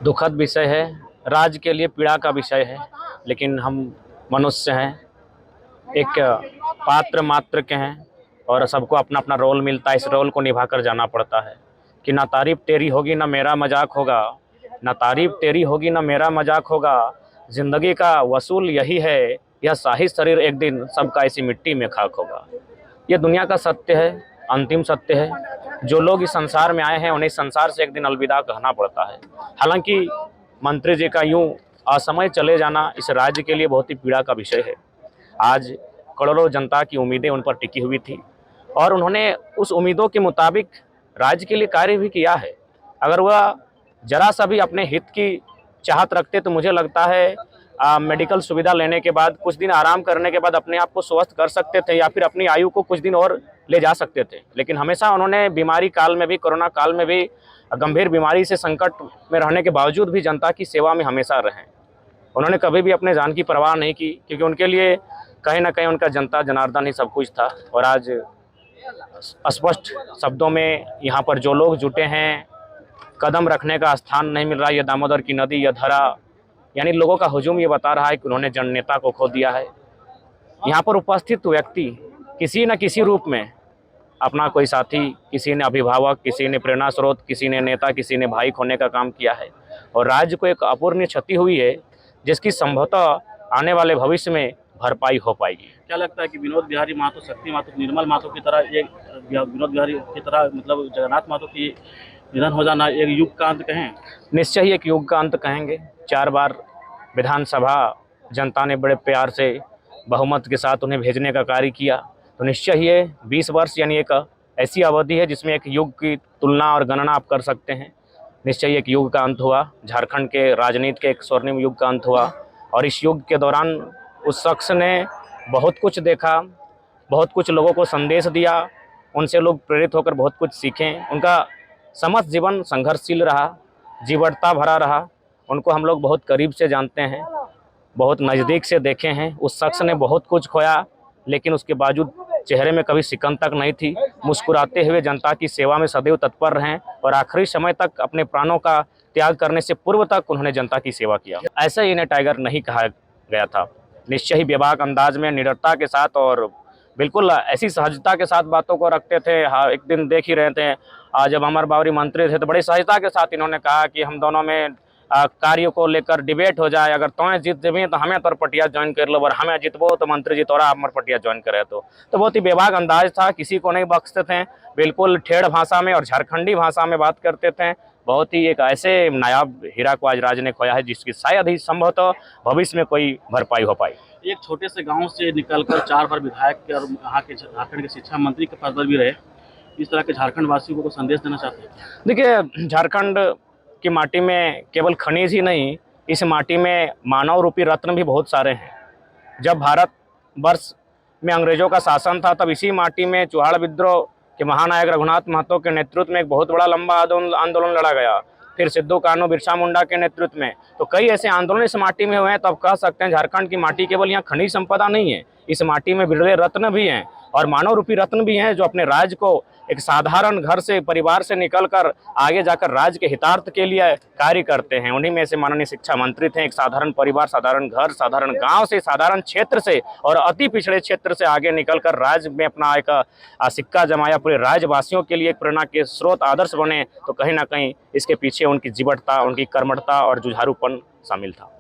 दुखद विषय है, राज्य के लिए पीड़ा का विषय है, लेकिन हम मनुष्य हैं, एक पात्र मात्र के हैं और सबको अपना अपना रोल मिलता है। इस रोल को निभा कर जाना पड़ता है कि ना तारीफ तेरी होगी ना मेरा मजाक होगा, ना तारीफ तेरी होगी ना मेरा मजाक होगा। जिंदगी का वसूल यही है, यह शाही शरीर एक दिन सबका इसी मिट्टी में खाक होगा। ये दुनिया का सत्य है, अंतिम सत्य है। जो लोग इस संसार में आए हैं उन्हें इस संसार से एक दिन अलविदा कहना पड़ता है। हालांकि मंत्री जी का यूं असमय चले जाना इस राज्य के लिए बहुत ही पीड़ा का विषय है। आज करोड़ों जनता की उम्मीदें उन पर टिकी हुई थी और उन्होंने उस उम्मीदों के मुताबिक राज्य के लिए कार्य भी किया है। अगर वह जरा सा भी अपने हित की चाहत रखते तो मुझे लगता है मेडिकल सुविधा लेने के बाद कुछ दिन आराम करने के बाद अपने आप को स्वस्थ कर सकते थे या फिर अपनी आयु को कुछ दिन और ले जा सकते थे। लेकिन हमेशा उन्होंने बीमारी काल में भी, कोरोना काल में भी, गंभीर बीमारी से संकट में रहने के बावजूद भी जनता की सेवा में हमेशा रहे। उन्होंने कभी भी अपने जान की परवाह नहीं की, क्योंकि उनके लिए कहीं ना कहीं उनका जनता जनार्दन ही सब कुछ था। और आज स्पष्ट शब्दों में यहाँ पर जो लोग जुटे हैं, कदम रखने का स्थान नहीं मिल रहा। ये दामोदर की नदी, यह धरा, यानी लोगों का हुजूम ये बता रहा है कि उन्होंने जननेता को खो दिया है। यहाँ पर उपस्थित व्यक्ति किसी न किसी रूप में अपना कोई साथी, किसी ने अभिभावक, किसी ने प्रेरणा स्रोत, किसी ने नेता, किसी ने भाई खोने का काम किया है। और राज्य को एक अपूर्णीय क्षति हुई है जिसकी संभवतः आने वाले भविष्य में भरपाई हो पाएगी। क्या लगता है कि विनोद बिहारी महतो, शक्ति महतो, निर्मल महतो की तरह एक विनोद बिहारी की तरह मतलब जगन्नाथ महतो की निधन हो जाना एक युग का अंत कहें? निश्चय ही एक युग का अंत कहेंगे। 4 बार विधानसभा जनता ने बड़े प्यार से बहुमत के साथ उन्हें भेजने का कार्य किया, तो निश्चय ही ये 20 वर्ष यानी एक ऐसी अवधि है जिसमें एक युग की तुलना और गणना आप कर सकते हैं। निश्चय एक युग का अंत हुआ, झारखंड के राजनीति के एक स्वर्णिम युग का अंत हुआ। और इस युग के दौरान उस शख्स ने बहुत कुछ देखा, बहुत कुछ लोगों को संदेश दिया, उनसे लोग प्रेरित होकर बहुत कुछ सीखें। उनका समस्त जीवन संघर्षशील रहा, जीवटता भरा रहा। उनको हम लोग बहुत करीब से जानते हैं, बहुत नज़दीक से देखे हैं। उस शख्स ने बहुत कुछ खोया, लेकिन उसके बावजूद चेहरे में कभी सिकन तक नहीं थी। मुस्कुराते हुए जनता की सेवा में सदैव तत्पर रहें और आखिरी समय तक अपने प्राणों का त्याग करने से पूर्व तक उन्होंने जनता की सेवा किया। ऐसे ही इन्हें टाइगर नहीं कहा गया था। निश्चय ही बेबाक अंदाज में, निडरता के साथ और बिल्कुल ऐसी सहजता के साथ बातों को रखते थे। हाँ, एक दिन देख ही रहे थे जब अमर बावरी मंत्री थे तो बड़ी सहजता के साथ इन्होंने कहा कि हम दोनों में कार्य को लेकर डिबेट हो जाए, अगर तुम्हें जीत देवी तो हमें तोर पटिया ज्वाइन कर लो और हमें जीतबो तो मंत्री जी तोरा हमार पटिया ज्वाइन करे। तो बहुत ही बेबाक अंदाज था, किसी को नहीं बख्शते थे, बिल्कुल ठेठ भाषा में और झारखंडी भाषा में बात करते थे। बहुत ही एक ऐसे नायाब हीरा को आज राज्य ने खोया है जिसकी शायद ही संभवतः भविष्य में कोई भरपाई हो पाई। एक छोटे से गांव से निकलकर 4 बार विधायक और यहाँ के झारखंड के शिक्षा मंत्री के पद पर भी रहे, इस तरह के झारखंड वासियों को संदेश देना चाहते हैं? देखिए, झारखंड की माटी में केवल खनिज ही नहीं, इस माटी में मानव रूपी रत्न भी बहुत सारे हैं। जब भारत वर्ष में अंग्रेजों का शासन था तब इसी माटी में चुहाड़ विद्रोह के महानायक रघुनाथ महतो के नेतृत्व में एक बहुत बड़ा लंबा आंदोलन लड़ा गया। फिर सिद्धू कान्हू बिरसा मुंडा के नेतृत्व में तो कई ऐसे आंदोलन इस माटी में हुए हैं। तो आप कह सकते हैं झारखंड की माटी केवल यहाँ खनिज संपदा नहीं है, इस माटी में बिरले रत्न भी हैं और मानव रूपी रत्न भी हैं जो अपने राज्य को एक साधारण घर से, परिवार से निकलकर आगे जाकर राज्य के हितार्थ के लिए कार्य करते हैं। उन्हीं में से माननीय शिक्षा मंत्री थे। एक साधारण परिवार, साधारण घर, साधारण गांव से, साधारण क्षेत्र से और अति पिछड़े क्षेत्र से आगे निकलकर राज्य में अपना एक सिक्का जमाया, पूरे राज्यवासियों के लिए एक प्रेरणा के स्रोत, आदर्श बने। तो कहीं ना कहीं इसके पीछे उनकी जीवटता, उनकी कर्मठता और जुझारूपन शामिल था।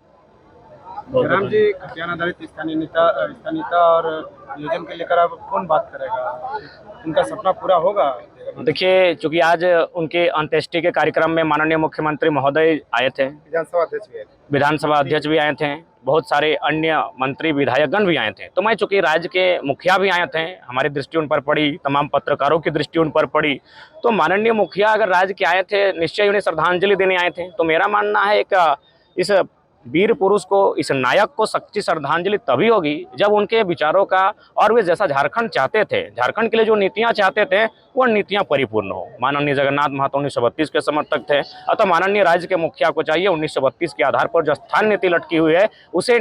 जयराम जी, खतियान आधारित स्थानीयता और नियोजन के लेकर अब कौन बात करेगा? उनका सपना पूरा होगा? देखिए, चूंकि आज उनके अंत्येष्टि के कार्यक्रम में माननीय मुख्यमंत्री महोदय आए थे, विधानसभा अध्यक्ष भी आए थे, बहुत सारे अन्य मंत्री विधायकगण भी आए थे। तो मैं चूंकि राज्य के मुखिया भी आए थे, हमारी दृष्टि उन पर पड़ी, तमाम पत्रकारों की दृष्टि उन पर पड़ी। तो माननीय मुखिया अगर राज्य के आए थे, निश्चय उन्हें श्रद्धांजलि देने आए थे। तो मेरा मानना है एक इस वीर पुरुष को, इस नायक को सच्ची श्रद्धांजलि तभी होगी जब उनके विचारों का और वे जैसा झारखंड चाहते थे, झारखंड के लिए जो नीतियां चाहते थे वो नीतियां परिपूर्ण हो। माननीय जगन्नाथ महतो 1932 के समर्थक थे, अतः माननीय राज्य के मुखिया को चाहिए 1932 के आधार पर जो स्थान नीति लटकी हुई है उसे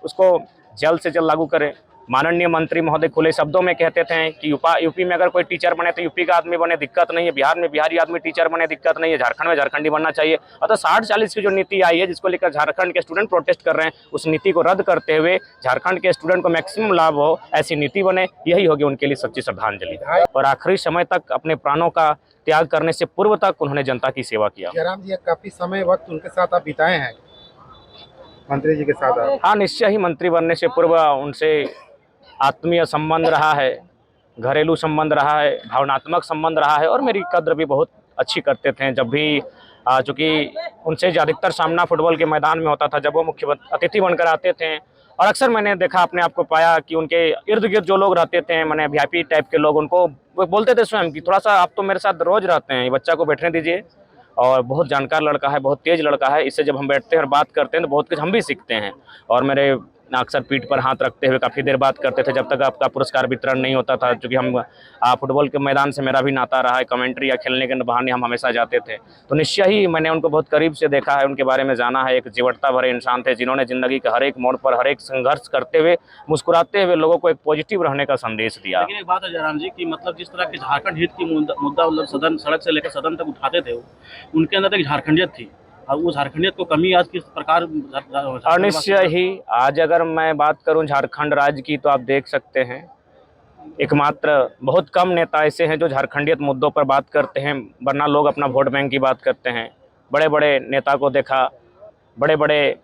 उसको जल्द से जल्द लागू करें। माननीय मंत्री महोदय खुले शब्दों में कहते थे कि यूपी में अगर कोई टीचर बने तो यूपी का आदमी बने, दिक्कत नहीं है, बिहार में बिहारी आदमी टीचर बने, दिक्कत नहीं है, झारखंड में झारखंडी बनना चाहिए। अतः 60-40 की जो नीति आई है जिसको लेकर झारखंड के स्टूडेंट प्रोटेस्ट कर रहे हैं, उस नीति को रद्द करते हुए झारखंड के स्टूडेंट को मैक्सिमम लाभ हो, ऐसी नीति बने, यही होगी उनके लिए सच्ची श्रद्धांजलि। और आखिरी समय तक अपने प्राणों का त्याग करने से पूर्व तक उन्होंने जनता की सेवा किया। जयराम जी, काफी समय वक्त उनके साथ आप बिताए हैं, मंत्री जी के साथ आप। हाँ, निश्चय ही मंत्री बनने से पूर्व उनसे आत्मीय संबंध रहा है, घरेलू संबंध रहा है, भावनात्मक संबंध रहा है और मेरी कद्र भी बहुत अच्छी करते थे। जब भी चूँकि उनसे जो अधिकतर सामना फुटबॉल के मैदान में होता था, जब वो मुख्य अतिथि बनकर आते थे और अक्सर मैंने देखा, अपने आप को पाया कि उनके इर्द गिर्द जो लोग रहते थे, मैंने वीआईपी टाइप के लोग, उनको वो बोलते थे स्वयं कि थोड़ा सा आप तो मेरे साथ रोज रहते हैं, ये बच्चा को बैठने दीजिए, और बहुत जानकार लड़का है, बहुत तेज लड़का है, इससे जब हम बैठते हैं और बात करते हैं तो बहुत कुछ हम भी सीखते हैं। और मेरे अक्सर पीठ पर हाथ रखते हुए काफ़ी देर बात करते थे जब तक आपका पुरस्कार वितरण नहीं होता था, क्योंकि हम फुटबॉल के मैदान से मेरा भी नाता रहा है, कमेंट्री या खेलने के बहाने हम हमेशा जाते थे। तो निश्चय ही मैंने उनको बहुत करीब से देखा है, उनके बारे में जाना है। एक जीवटता भरे इंसान थे जिन्होंने ज़िंदगी के हर एक मोड़ पर हर एक संघर्ष करते हुए, मुस्कुराते हुए लोगों को एक पॉजिटिव रहने का संदेश दिया। लेकिन एक बात है जयराम जी कि मतलब जिस तरह के झारखंड हित की मुद्दा मतलब सदन, सड़क से लेकर सदन तक उठाते थे, उनके अंदर एक झारखंडियत थी, और वो झारखंडियत को कमी आज किस प्रकार। और निश्चय ही आज अगर मैं बात करूं झारखंड राज्य की, तो आप देख सकते हैं एकमात्र बहुत कम नेता ऐसे हैं जो झारखंडियत मुद्दों पर बात करते हैं, वरना लोग अपना वोट बैंक की बात करते हैं। बड़े बड़े नेता को देखा, बड़े बड़े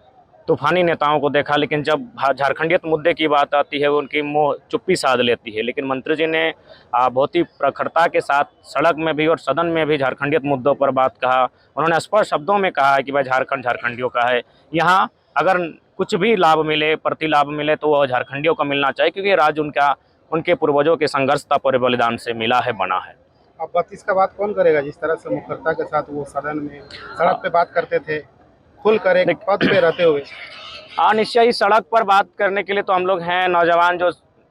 तूफानी नेताओं को देखा, लेकिन जब झारखंडियत मुद्दे की बात आती है वो उनकी मुँह चुप्पी साध लेती है। लेकिन मंत्री जी ने बहुत ही प्रखरता के साथ सड़क में भी और सदन में भी झारखंडियत मुद्दों पर बात कहा। उन्होंने स्पष्ट शब्दों में कहा है कि भाई झारखंड झारखंडियों का है, यहाँ अगर कुछ भी लाभ मिले, प्रतिलाभ मिले, तो वह झारखंडियों को मिलना चाहिए, क्योंकि राज्य उनके पूर्वजों के संघर्षता पर बलिदान से मिला है, बना है। अब 32 का बात कौन करेगा? जिस तरह से मुखरता के साथ वो सदन में सड़क पे बात करते थे, खुलकर एक पद पे रहते हुए। हाँ, निश्चय ही सड़क पर बात करने के लिए तो हम लोग हैं, नौजवान जो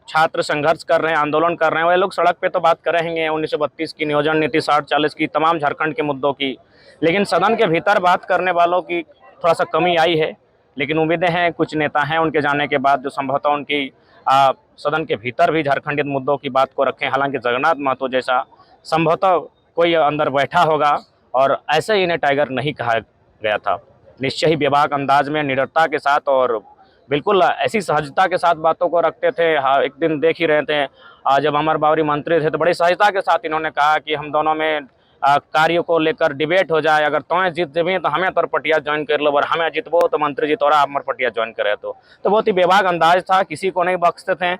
छात्र संघर्ष कर रहे हैं, आंदोलन कर रहे हैं, वे लोग सड़क पे तो बात करेंगे 1932 की, नियोजन नीति 60-40 की, तमाम झारखंड के मुद्दों की। लेकिन सदन के भीतर बात करने वालों की थोड़ा सा कमी आई है। लेकिन उम्मीदें हैं, कुछ नेता हैं उनके जाने के बाद जो संभवतः उनकी सदन के भीतर भी झारखंडियत मुद्दों की बात को रखें। हालांकि जगन्नाथ महतो जैसा संभवतः कोई अंदर बैठा होगा, और ऐसे ही इन्हें टाइगर नहीं कहा गया था। निश्चय ही बेबाक अंदाज में, निडरता के साथ और बिल्कुल ऐसी सहजता के साथ बातों को रखते थे। हाँ, एक दिन देख ही रहे थे, जब अमर बावरी मंत्री थे तो बड़ी सहजता के साथ इन्होंने कहा कि हम दोनों में कार्य को लेकर डिबेट हो जाए, अगर तुम्हें जीत जेबी तो हमें तोर पटिया ज्वाइन कर लो, और हमें जीतबो तो मंत्री जी तोरा अमर पटिया ज्वाइन करे। तो बहुत ही बेबाक अंदाज था, किसी को नहीं बख्शते थे।